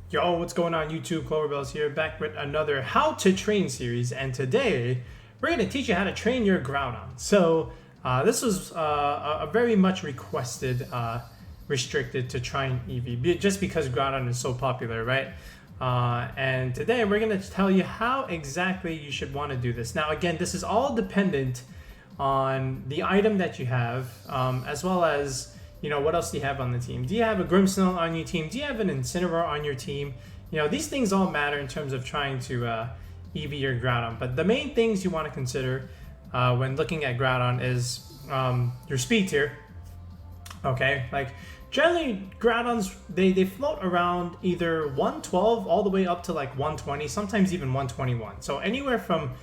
Yo, what's going on YouTube? Cloverbells here, back with another How to Train series, and today we're going to teach you how to train your Groudon. So this was a very much requested, restricted to trying EV, just because Groudon is so popular, right? And today we're going to tell you how exactly you should want to do this. Now again, this is all dependent on the item that you have, as well as what else do you have on the team? Do you have a Grimmsnarl on your team? Do you have an Incineroar on your team? These things all matter in terms of trying to EV your Groudon. But the main things you want to consider when looking at Groudon is your speed tier. Okay, like generally Groudons, they float around either 112 all the way up to like 120, sometimes even 121. So anywhere from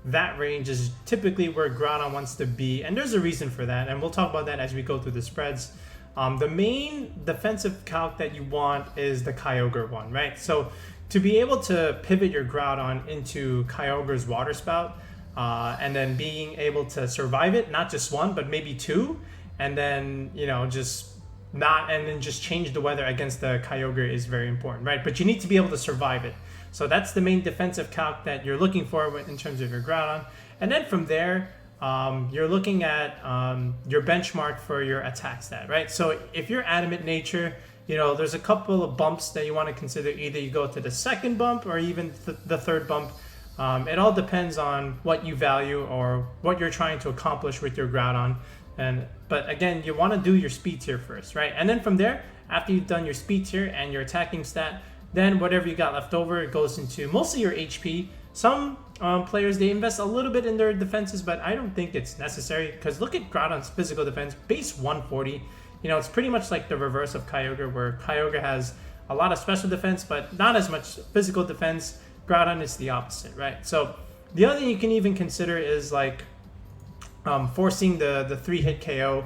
that range is typically where Groudon wants to be, and there's a reason for that, and we'll talk about that as we go through the spreads. The main defensive calc that you want is the Kyogre one, right? So to be able to pivot your Groudon into Kyogre's Water Spout, and then being able to survive it, not just one, but maybe two, and then, just change the weather against the Kyogre is very important, right? But you need to be able to survive it. So that's the main defensive calc that you're looking for in terms of your Groudon. And then from there, you're looking at your benchmark for your attack stat, right? So if you're Adamant Nature, there's a couple of bumps that you want to consider. Either you go to the second bump or even the third bump. It all depends on what you value or what you're trying to accomplish with your Groudon. But again, you want to do your speed tier first, right? And then from there, after you've done your speed tier and your attacking stat, then whatever you got left over, it goes into mostly your HP. Some players, they invest a little bit in their defenses, but I don't think it's necessary, because look at Groudon's physical defense, base 140. It's pretty much like the reverse of Kyogre, where Kyogre has a lot of special defense, but not as much physical defense. Groudon is the opposite, right? So the other thing you can even consider is like forcing the 3-hit KO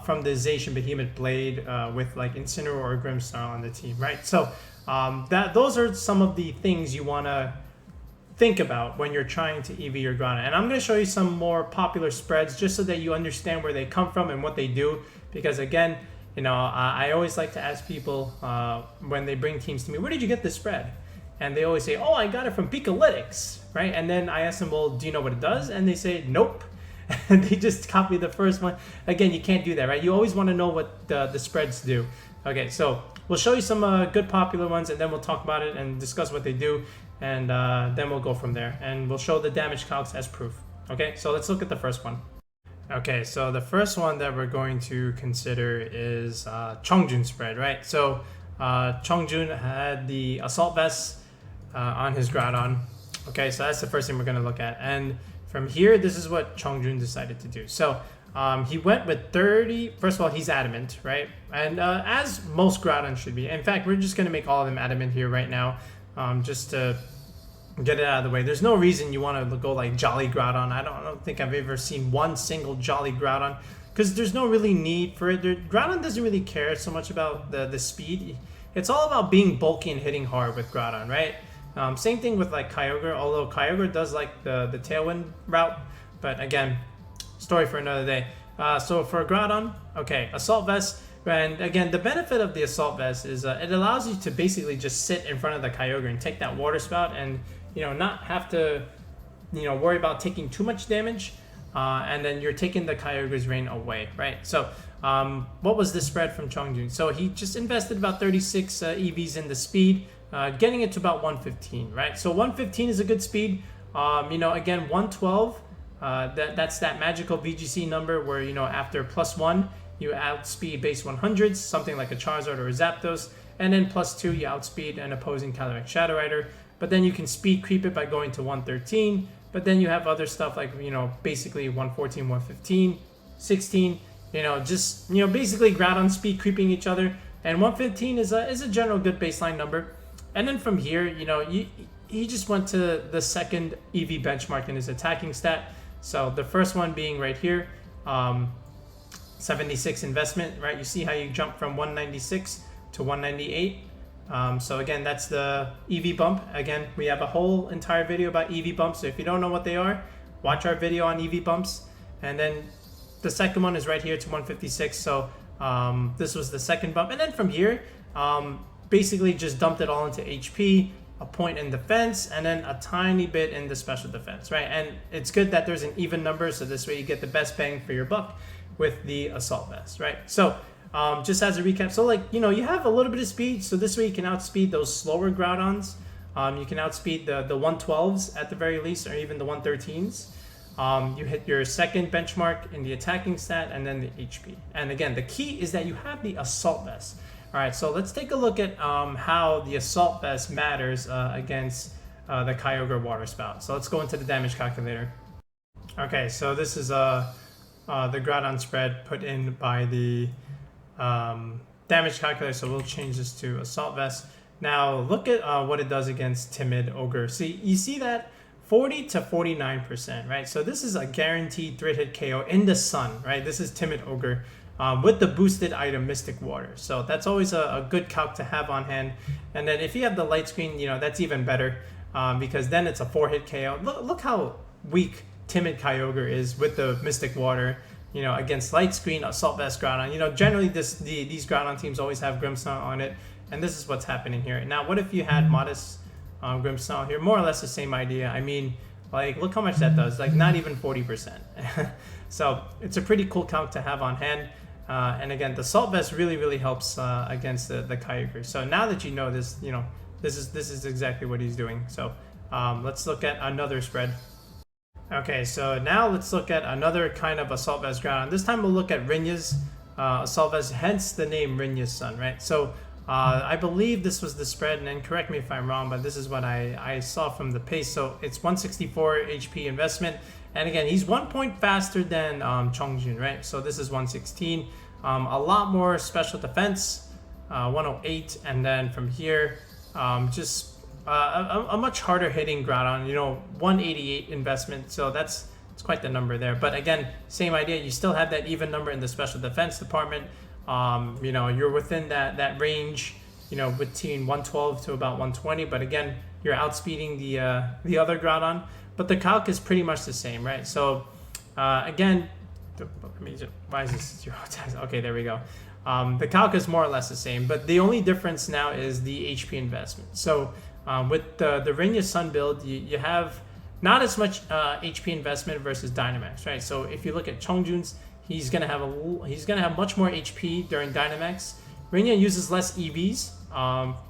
from the Zacian Behemoth Blade with like Incineroar or Grimmsnarl on the team, right? So those are some of the things you want to think about when you're trying to EV your Groudon. And I'm going to show you some more popular spreads just so that you understand where they come from and what they do. Because again, I always like to ask people when they bring teams to me, where did you get this spread? And they always say, oh, I got it from Pikalytics, right? And then I ask them, well, do you know what it does? And they say, nope. And they just copy the first one. Again, you can't do that, right? You always want to know what the spreads do. Okay, so we'll show you some good popular ones, and then we'll talk about it and discuss what they do, and then we'll go from there. And we'll show the damage calcs as proof. Okay, so let's look at the first one. Okay, so the first one that we're going to consider is Chongjun spread, right? So Chongjun had the Assault Vest on his Groudon. Okay, so that's the first thing we're going to look at. And from here, this is what Chongjun decided to do. So he went with 30. First of all, he's Adamant, right? And as most Groudon should be. In fact, we're just going to make all of them Adamant here right now, just to get it out of the way. There's no reason you want to go like Jolly Groudon. I don't think I've ever seen one single Jolly Groudon, because there's no really need for it. Groudon doesn't really care so much about the speed. It's all about being bulky and hitting hard with Groudon, right? Same thing with like Kyogre, although Kyogre does like the Tailwind route. But again, story for another day. So for Groudon, okay, Assault Vest. And again, the benefit of the Assault Vest is it allows you to basically just sit in front of the Kyogre and take that Water Spout and, not have to, worry about taking too much damage. And then you're taking the Kyogre's rain away, right? So what was the spread from Chongjun? So he just invested about 36 EVs in the speed, getting it to about 115, right? So 115 is a good speed. Again, 112, that's that magical VGC number where, after +1, you outspeed base 100s, something like a Charizard or a Zapdos, and then +2, you outspeed an opposing Calyrex Shadow Rider. But then you can speed creep it by going to 113, but then you have other stuff like, basically 114, 115, 16, basically Groudon speed creeping each other. And 115 is a general good baseline number. And then from here, he just went to the second EV benchmark in his attacking stat. So the first one being right here, 76 investment, right? You see how you jump from 196 to 198. So again, that's the EV bump. Again, we have a whole entire video about EV bumps. So if you don't know what they are, watch our video on EV bumps. And then the second one is right here to 156. So this was the second bump. And then from here, basically just dumped it all into HP, a point in defense, and then a tiny bit in the special defense, right? And it's good that there's an even number, so this way you get the best bang for your buck with the Assault Vest, right? So just as a recap, so like, you know, you have a little bit of speed, so this way you can outspeed those slower Groudons. You can outspeed the 112s at the very least, or even the 113s. You hit your second benchmark in the attacking stat, and then the HP. And again, the key is that you have the Assault Vest. All right, so let's take a look at how the Assault Vest matters against the Kyogre Water Spout. So let's go into the damage calculator. Okay, so this is the Groudon spread put in by the damage calculator. So we'll change this to Assault Vest. Now look at what it does against Timid Ogre. See, you see that 40 to 49%, right? So this is a guaranteed 3-hit KO in the sun, right? This is Timid Ogre. With the boosted item Mystic Water. So that's always a good calc to have on hand. And then if you have the light screen, you know, that's even better because then it's a 4-hit KO. Look how weak Timid Kyogre is with the Mystic Water, you know, against light screen, Assault Vest Groudon. You know, generally these Groudon teams always have Grimmsnarl on it. And this is what's happening here. Now, what if you had Modest Grimmsnarl here? More or less the same idea. I mean, like, look how much that does. Like, not even 40%. So it's a pretty cool calc to have on hand. And again, the Assault Vest really helps against the Kyogre. So now that you know this, you know, this is exactly what he's doing. So let's look at another spread. Okay, so now let's look at another kind of Assault Vest Groudon. This time we'll look at Rinya's Assault Vest, hence the name Rinya's Son, right? So I believe this was the spread, and then correct me if I'm wrong, but this is what I saw from the pace. So it's 164 HP investment. And again, he's 1 point faster than Chongjun, right? So this is 116. A lot more special defense, 108. And then from here, just a much harder hitting Groudon, you know, 188 investment. So it's quite the number there. But again, same idea. You still have that even number in the special defense department. You know, you're within that range, you know, between 112 to about 120. But again, you're outspeeding the other Groudon. But the calc is pretty much the same, right? So again, why is this 0 times? Okay, there we go. The calc is more or less the same, but the only difference now is the HP investment. So with the Rinya Sun build, you have not as much HP investment versus Dynamax, right? So if you look at Chongjun's, he's gonna have much more HP during Dynamax. Rinya uses less EVs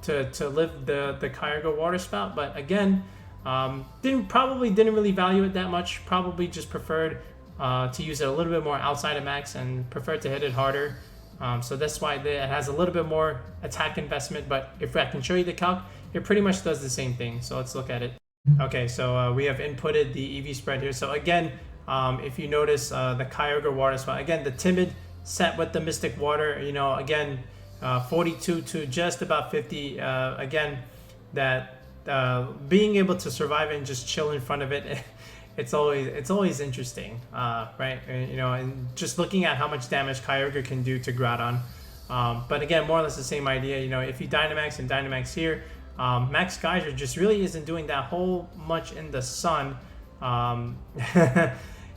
to live the Kyogre Water Spout, but again, didn't really value it that much. Probably just preferred to use it a little bit more outside of max and preferred to hit it harder. So that's why it has a little bit more attack investment. But if I can show you the calc, it pretty much does the same thing. So let's look at it. Okay, so we have inputted the EV spread here. So again, if you notice the Kyogre Water Spout, again the Timid set with the Mystic Water, you know, again 42 to just about 50. Again, that being able to survive and just chill in front of it, it's always interesting, right? You know, and just looking at how much damage Kyogre can do to Groudon. But again, more or less the same idea. You know, if you Dynamax and Dynamax here, Max Geyser just really isn't doing that whole much in the sun.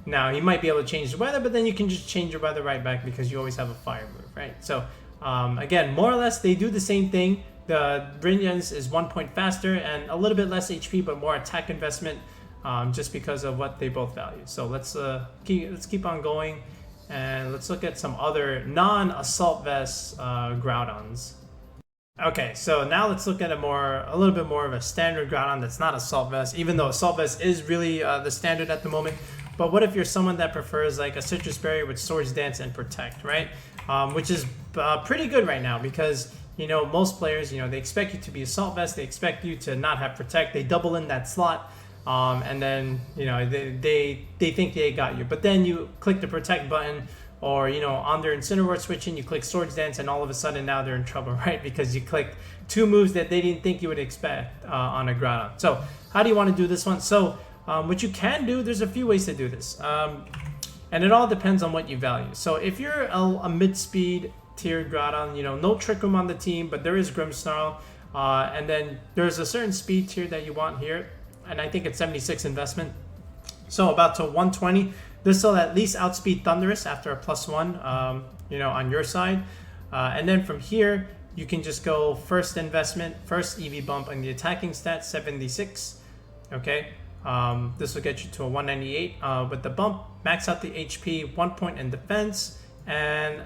Now he might be able to change the weather, but then you can just change your weather right back because you always have a fire move, right? So again, more or less they do the same thing. The Rinya's is 1 point faster and a little bit less HP, but more attack investment, just because of what they both value. So let's keep on going, and let's look at some other non-Assault Vest Groudons. Okay, so now let's look at a little bit more of a standard Groudon that's not Assault Vest, even though Assault Vest is really the standard at the moment. But what if you're someone that prefers like a Sitrus Berry with Swords Dance and Protect, right? Which is pretty good right now because, you know, most players, you know, they expect you to be Assault Vest, they expect you to not have Protect, they double in that slot, and then, you know, they think they got you. But then you click the Protect button, or, you know, on their Incineroar switching, you click Swords Dance, and all of a sudden now they're in trouble, right? Because you clicked 2 moves that they didn't think you would expect on a Groudon. So how do you want to do this one? So what you can do, there's a few ways to do this. And it all depends on what you value. So if you're a mid-speed tiered Groudon, you know, no Trick Room on the team, but there is Grimmsnarl, and then there's a certain speed tier that you want here, and I think it's 76 investment. So about to 120. This will at least outspeed Thundurus after a +1, you know, on your side. And then from here, you can just go first investment, first EV bump on the attacking stat, 76. Okay, this will get you to a 198 with the bump. Max out the HP, 1 point in defense, and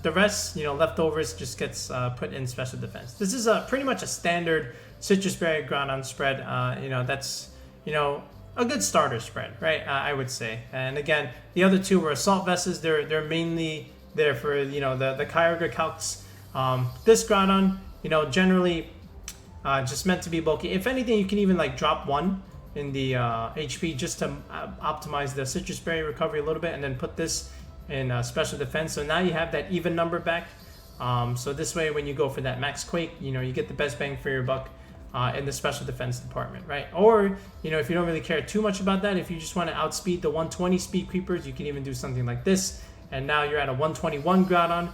the rest, leftovers just gets put in special defense. This is pretty much a standard Sitrus Berry Groudon spread. That's a good starter spread, right? I would say. And again, the other two were Assault Vests. They're mainly there for the Kyogre calcs. This Groudon, generally just meant to be bulky. If anything, you can even like drop 1 in the HP just to optimize the Sitrus Berry recovery a little bit, and then put this in special defense. So now you have that even number back. So this way, when you go for that max quake, you get the best bang for your buck in the special defense department, right? Or if you don't really care too much about that, if you just want to outspeed the 120 speed creepers, you can even do something like this, and now you're at a 121 Groudon.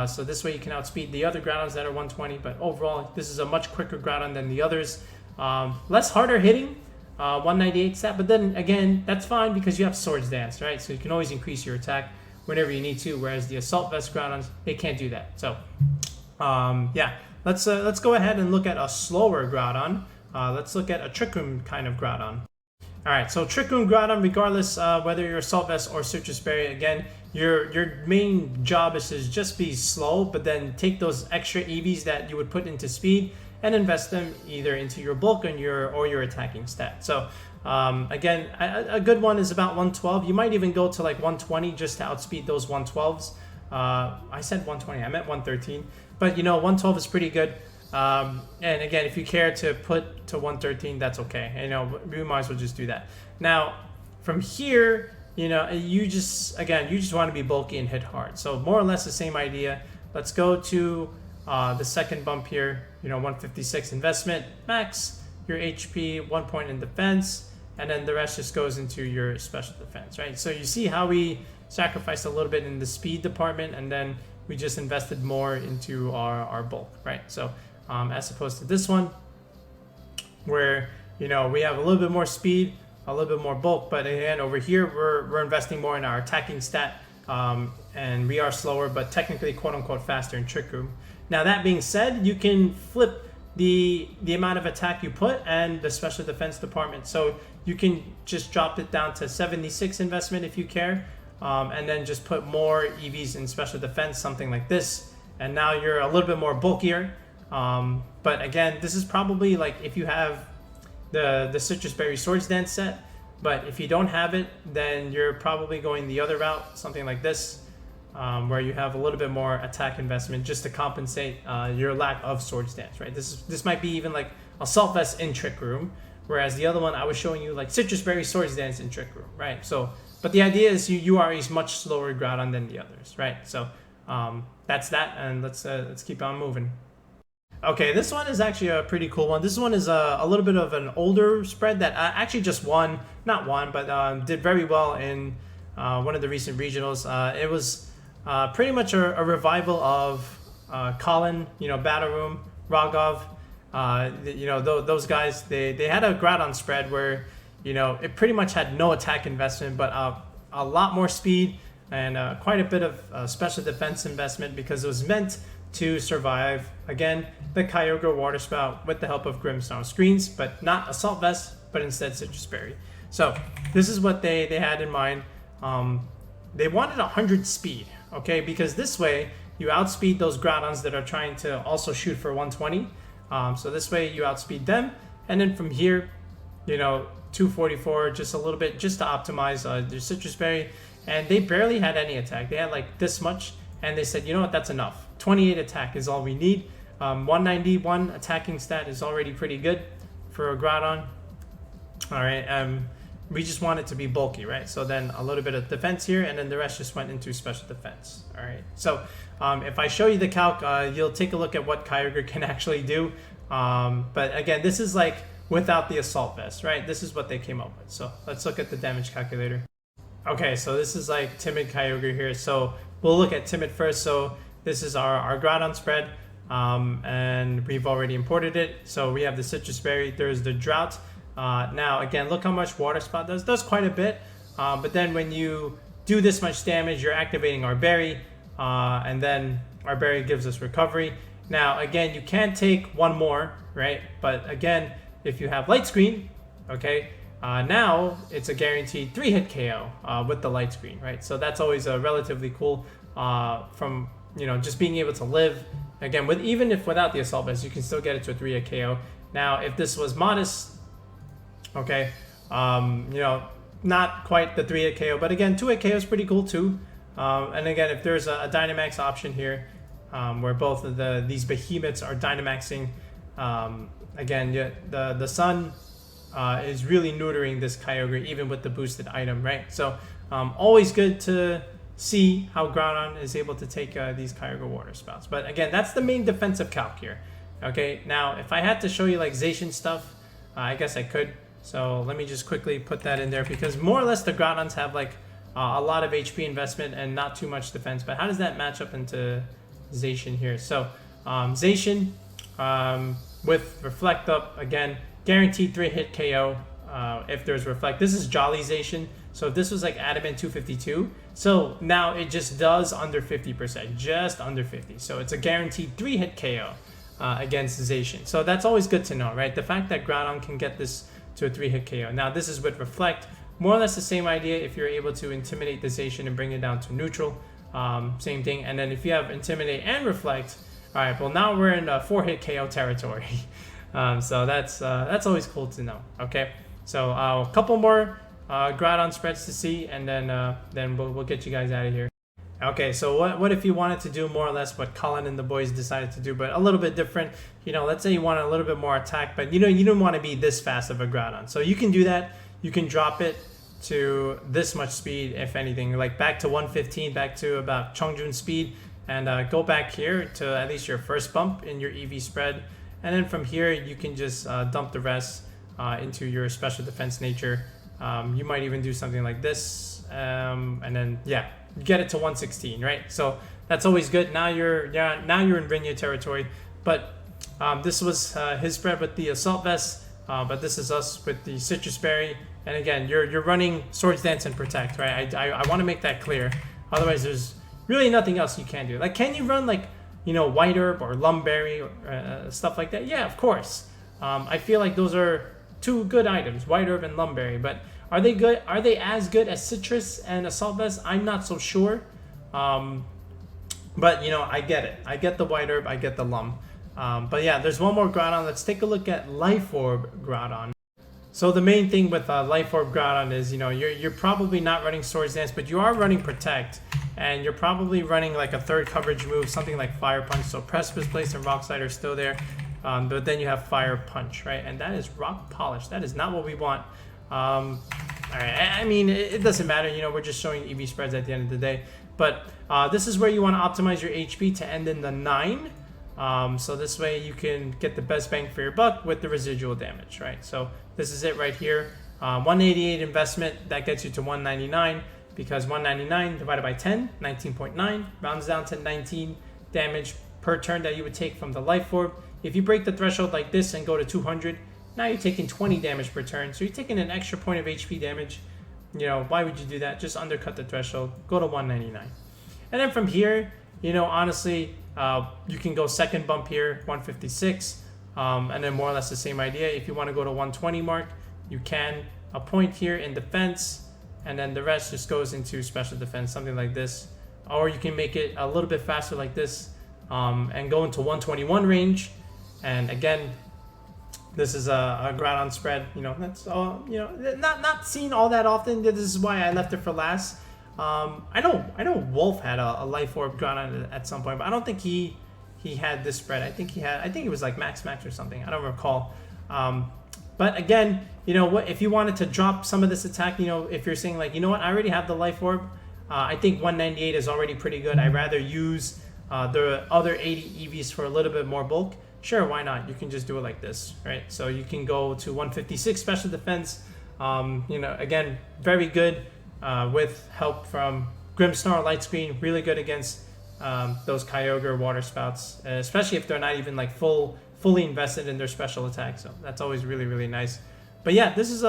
So this way you can outspeed the other Groudons that are 120, but overall this is a much quicker Groudon than the others. Less harder hitting, 198 stat, but then again, that's fine because you have Swords Dance, right? So you can always increase your attack whenever you need to, whereas the Assault Vest Groudons, they can't do that. So yeah, let's go ahead and look at a slower Groudon. Let's look at a Trick Room kind of Groudon. Alright, so Trick Room Groudon, regardless whether you're Assault Vest or Sitrus Berry, again, your main job is to just be slow, but then take those extra EVs that you would put into speed and invest them either into your bulk and your attacking stat. So again, a good one is about 112. You might even go to like 120 just to outspeed those 112s. I said 120, I meant 113, but 112 is pretty good. And again, if you care to put to 113, that's okay. We might as well just do that. Now, from here, you just want to be bulky and hit hard. So more or less the same idea. Let's go to the second bump here. 156 investment, max your HP, 1 point in defense, and then the rest just goes into your special defense, right? So you see how we sacrificed a little bit in the speed department, and then we just invested more into our bulk, right? So as opposed to this one, where we have a little bit more speed, a little bit more bulk, but again over here we're investing more in our attacking stat, and we are slower, but technically quote unquote faster in Trick Room. Now that being said, you can flip the amount of attack you put and the special defense department. So you can just drop it down to 76 investment if you care, and then just put more EVs in special defense, something like this, and now you're a little bit more bulkier. But again, this is probably like if you have the Sitrus Berry Swords Dance set, but if you don't have it, then you're probably going the other route, something like this, where you have a little bit more attack investment just to compensate your lack of Swords Dance, right? This might be even like Assault Vest in Trick Room, whereas the other one I was showing you like Sitrus Berry Swords Dance in Trick Room, right? So, but the idea is you are a much slower Groudon than the others, right? So that's that, and let's keep on moving. Okay, this one is actually a pretty cool one. This one is a little bit of an older spread that actually just not won, but did very well in one of the recent regionals. It was pretty much a revival of Collin, Battle Room, Rhagav. Those guys, they had a Groudon spread where, it pretty much had no attack investment, but a lot more speed and quite a bit of special defense investment because it was meant to survive, again, the Kyogre Water Spout with the help of Grimmsnarl screens, but not Assault Vest, but instead Sitrus Berry. So this is what they had in mind. They wanted 100 speed, okay, because this way you outspeed those Groudons that are trying to also shoot for 120. So this way you outspeed them, and then from here, 244, just a little bit, just to optimize their Sitrus Berry, and they barely had any attack. They had like this much, and they said, that's enough. 28 attack is all we need. 191 attacking stat is already pretty good for a Groudon. All right, we just want it to be bulky, right? So then a little bit of defense here, and then the rest just went into special defense. All right, so if I show you the calc, you'll take a look at what Kyogre can actually do. But again, this is like without the Assault Vest, right? This is what they came up with. So let's look at the damage calculator. Okay, so this is like Timid Kyogre here. So we'll look at Timid first. So this is our Groudon spread, and we've already imported it. So we have the Sitrus Berry, there's the Drought. Now again, look how much Water Spout does quite a bit. But then when you do this much damage, you're activating our Berry, and then our Berry gives us recovery. Now, again, you can take one more, right? But again, if you have Light Screen, okay, now it's a guaranteed 3-hit KO with the Light Screen, right? So that's always relatively cool from, you know, just being able to live. Again, with even if without the Assault Vest, you can still get it to a 3-hit KO. Now, if this was Modest, okay, you know, not quite the 3-hit KO, but again, 2-hit KO is pretty cool too. And again, if there's a Dynamax option here, where both of these behemoths are Dynamaxing, again, the Sun is really neutering this Kyogre, even with the boosted item, right? So always good to see how Groudon is able to take these Kyogre Water Spouts. But again, that's the main defensive calc here. Okay, now if I had to show you like Zacian stuff, I guess I could. So let me just quickly put that in there, because more or less the Groudons have like a lot of HP investment and not too much defense. But how does that match up into Zacian here? So Zacian with Reflect Up, again, guaranteed 3-hit KO if there's Reflect. This is Jolly Zacian. So if this was like Adamant 252, so now it just does under 50%, just under 50. So it's a guaranteed 3-hit KO against Zacian. So that's always good to know, right? The fact that Groudon can get this to a 3-hit KO. Now this is with Reflect. More or less the same idea if you're able to Intimidate the Zacian and bring it down to neutral. Same thing. And then if you have Intimidate and Reflect, all right, well now we're in 4-hit KO territory. So that's always cool to know. Okay, so a couple more Groudon spreads to see, and then we'll get you guys out of here. Okay, so what if you wanted to do more or less what Collin and the boys decided to do, but a little bit different? You know, let's say you wanted a little bit more attack, but you know you don't want to be this fast of a Groudon. So you can do that. You can drop it to this much speed, if anything, like back to 115, back to about Chongjun speed, and go back here to at least your first bump in your EV spread. And then from here, you can just dump the rest into your special defense nature. You might even do something like this, and then yeah, get it to 116, right? So that's always good. Now you're in Rinya territory. But this was his spread with the Assault Vest, but this is us with the Sitrus Berry. And again, you're running Swords Dance and Protect, right? I want to make that clear. Otherwise, there's really nothing else you can do. Like, can you run like, you know, White Herb or Lumberry or stuff like that? Yeah, of course. I feel like those are two good items, White Herb and Lumberry. But are they good? Are they as good as Sitrus and Assault Vest? I'm not so sure. But you know, I get it. I get the White Herb. I get the Lum. But yeah, there's one more Groudon. Let's take a look at Life Orb Groudon. So the main thing with Life Orb Groudon is, you know, you're probably not running Swords Dance, but you are running Protect, and you're probably running like a third coverage move, something like Fire Punch. So Precipice Place and Rock Slide are still there, but then you have Fire Punch, right? And that is Rock Polish. That is not what we want. All right, I mean, it doesn't matter. You know, we're just showing EV spreads at the end of the day. But this is where you want to optimize your HP to end in the 9. So this way you can get the best bang for your buck with the residual damage, right? So this is it right here. 188 investment, that gets you to 199, because 199 divided by 10, 19.9, rounds down to 19 damage per turn that you would take from the Life Orb. If you break the threshold like this and go to 200, now you're taking 20 damage per turn. So you're taking an extra point of HP damage. You know, why would you do that? Just undercut the threshold, go to 199. And then from here, you know, honestly, you can go second bump here, 156, and then more or less the same idea. If you want to go to 120 mark, you can. A point here in defense, and then the rest just goes into special defense, something like this. Or you can make it a little bit faster like this, and go into 121 range. And again, this is a Groudon spread. You know, that's all. You know, not seen all that often. This is why I left it for last. I know Wolf had a Life Orb Groudon at some point, but I don't think he had this spread. I think it was like Max or something. I don't recall. But again, you know what? If you wanted to drop some of this attack, you know, if you're saying like, you know what, I already have the Life Orb. I think 198 is already pretty good. I'd rather use the other 80 EVs for a little bit more bulk. Sure, why not? You can just do it like this, right? So you can go to 156 special defense. You know, again, very good. With help from Grimmsnarl Light Screen, really good against those Kyogre Water Spouts, especially if they're not even like fully invested in their special attack. So that's always really, really nice. But yeah, this is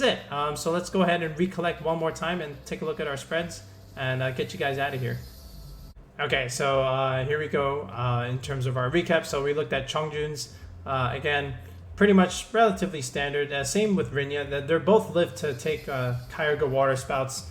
it. So let's go ahead and recollect one more time and take a look at our spreads and get you guys out of here. Okay, so here we go in terms of our recap. So we looked at Chongjun's, again, pretty much relatively standard. Same with Rinya. They're both live to take Kyogre Water Spouts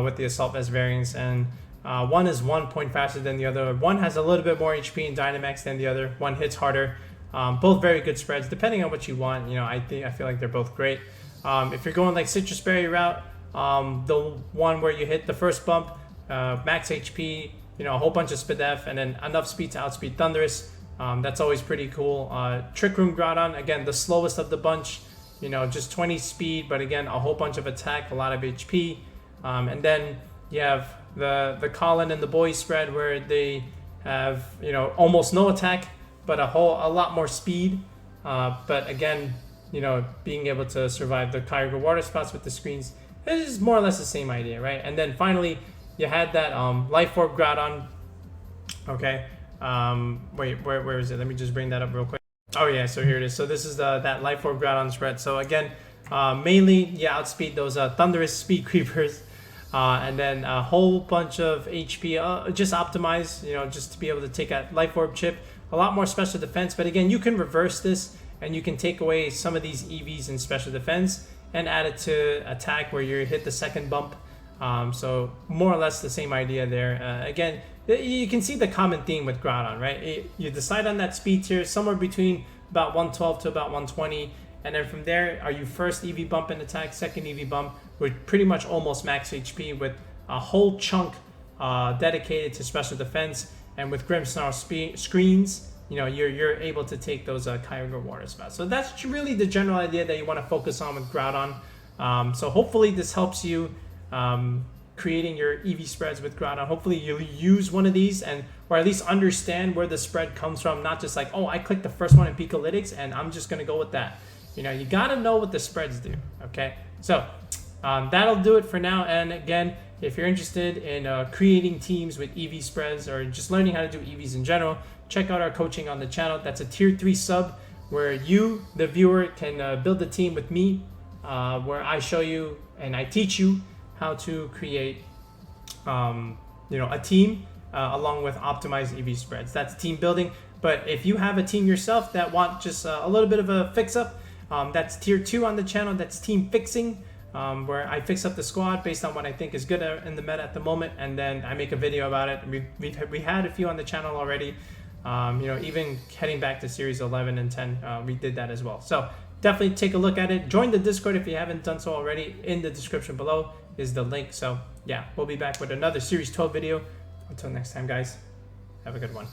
with the Assault Vest variants, and one is 1 point faster than the other. One has a little bit more HP and Dynamax than the other. One hits harder. Both very good spreads, depending on what you want. You know, I feel like they're both great. If you're going like Sitrus Berry route, the one where you hit the first bump, max HP, you know, a whole bunch of speed F, and then enough speed to outspeed Thundurus. That's always pretty cool. Trick Room Groudon, again, the slowest of the bunch, you know, just 20 speed, but again, a whole bunch of attack, a lot of HP. And then you have the Collin and the boys spread where they have, you know, almost no attack, but a lot more speed. But again, you know, being able to survive the Kyogre Water Spouts with the screens is more or less the same idea, right? And then finally, you had that Life Orb Groudon. Okay. Wait, where is it? Let me just bring that up real quick. Oh yeah, so here it is. So this is that Life Orb Groudon spread. So again, mainly you outspeed those Thundurus speed creepers, and then a whole bunch of HP. Just optimize, you know, just to be able to take a Life Orb chip. A lot more special defense, but again, you can reverse this and you can take away some of these EVs in special defense and add it to attack where you hit the second bump. So more or less the same idea there. Again, you can see the common theme with Groudon, right? You decide on that speed tier somewhere between about 112 to about 120, and then from there, are you first EV bump in attack, second EV bump with pretty much almost max HP with a whole chunk dedicated to special defense, and with Grimmsnarl screens, you know, you're able to take those Kyogre Water Spouts. So that's really the general idea that you want to focus on with Groudon. So hopefully this helps you creating your EV spreads with Groudon. Hopefully you'll use one of these, or at least understand where the spread comes from, not just like, oh, I clicked the first one in Picolytics and I'm just gonna go with that. You know, you gotta know what the spreads do. Okay, so that'll do it for now. And again, if you're interested in creating teams with EV spreads or just learning how to do EVs in general, check out our coaching on the channel. That's a tier 3 sub where you, the viewer, can build a team with me, where I show you and I teach you how to create you know, a team along with optimized EV spreads. That's team building. But if you have a team yourself that want just a little bit of a fix up, that's tier 2 on the channel. That's team fixing, where I fix up the squad based on what I think is good in the meta at the moment, and then I make a video about it. We had a few on the channel already. You know, even heading back to series 11 and 10, we did that as well. So definitely take a look at it. Join the Discord if you haven't done so already. In the description below is the link. So yeah, we'll be back with another series 12 video. Until next time, guys, have a good one.